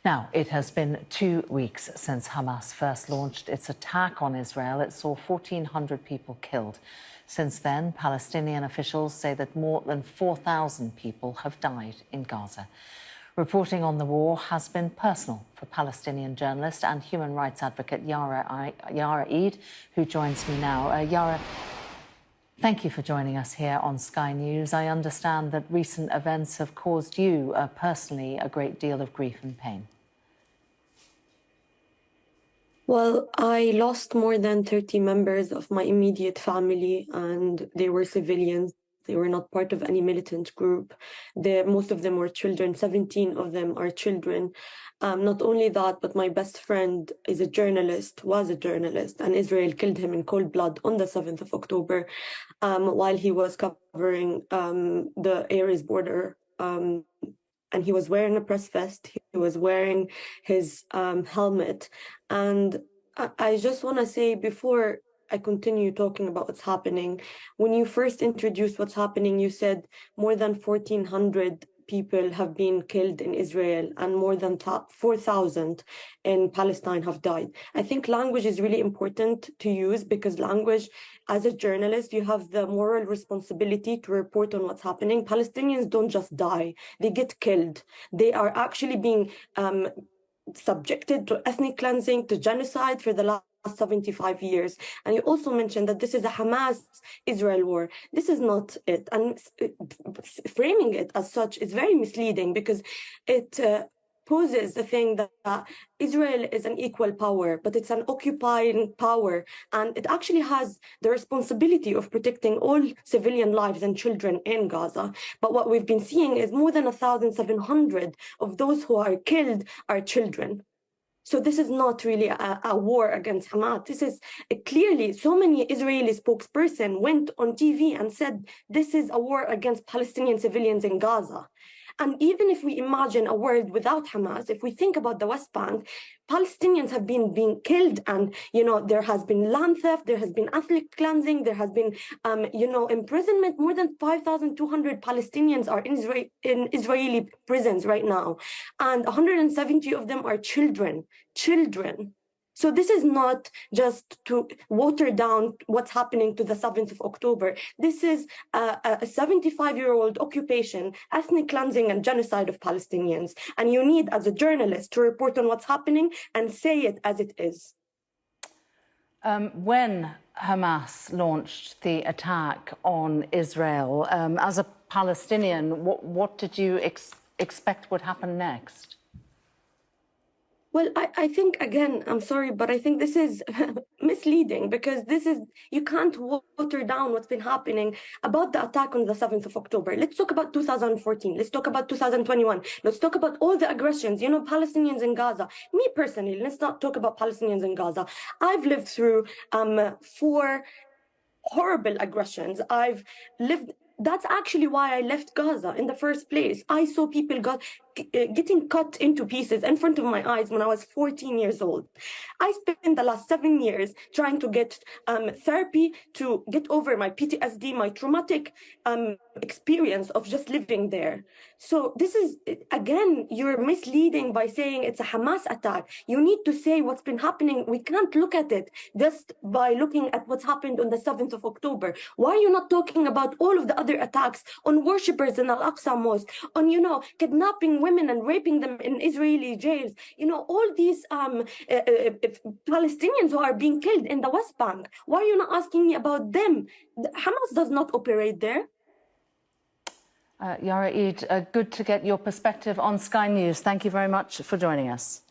Now, it has been 2 weeks since Hamas first launched its attack on Israel. It saw 1,400 people killed. Since then, Palestinian officials say that more than 4,000 people have died in Gaza. Reporting on the war has been personal for Palestinian journalist and human rights advocate Yara Eid, who joins me now. Yara, thank you for joining us here on Sky News. I understand that recent events have caused you personally a great deal of grief and pain. Well, I lost more than 30 members of my immediate family, and they were civilians. They were not part of any militant group. Most of them were children. 17 of them are children. Not only that, but my best friend was a journalist, and Israel killed him in cold blood on the 7th of October while he was covering the area's border. And he was wearing a press vest, he was wearing his helmet. And I just want to say, before I continue talking about what's happening, when you first introduced what's happening, you said more than 1,400 people have been killed in Israel and more than 4,000 in Palestine have died. I think language is really important to use, because language, as a journalist, you have the moral responsibility to report on what's happening. Palestinians don't just die, they get killed. They are actually being subjected to ethnic cleansing, to genocide for the last 75 years. And you also mentioned that this is a Hamas-Israel war. This is not it. And framing it as such is very misleading, because it poses the thing that Israel is an equal power, but it's an occupying power. And it actually has the responsibility of protecting all civilian lives and children in Gaza. But what we've been seeing is more than 1,700 of those who are killed are children. So this is not really a war against Hamas. This is clearly, so many Israeli spokesperson went on TV and said this is a war against Palestinian civilians in Gaza. And even if we imagine a world without Hamas, if we think about the West Bank, Palestinians have been being killed, and there has been land theft, there has been ethnic cleansing, there has been imprisonment. More than 5,200 Palestinians are in Israeli prisons right now, and 170 of them are children. So this is not just to water down what's happening to the 7th of October. This is a 75-year-old occupation, ethnic cleansing and genocide of Palestinians. And you need, as a journalist, to report on what's happening and say it as it is. When Hamas launched the attack on Israel, as a Palestinian, what did you expect would happen next? Well, I think, again, I'm sorry, but I think this is misleading, because you can't water down what's been happening about the attack on the 7th of October. Let's talk about 2014. Let's talk about 2021. Let's talk about all the aggressions, Palestinians in Gaza. Me personally, let's not talk about Palestinians in Gaza. I've lived through 4 horrible aggressions. That's actually why I left Gaza in the first place. I saw people getting cut into pieces in front of my eyes when I was 14 years old. I spent the last 7 years trying to get therapy to get over my PTSD, my traumatic experience of just living there. So this is, again, you're misleading by saying it's a Hamas attack. You need to say what's been happening. We can't look at it just by looking at what's happened on the 7th of October. Why are you not talking about all of the other attacks on worshippers in Al-Aqsa Mosque, on, kidnapping women and raping them in Israeli jails, all these Palestinians who are being killed in the West Bank? Why are you not asking me about them? Hamas does not operate there. Yara Eid, good to get your perspective on Sky News. Thank you very much for joining us.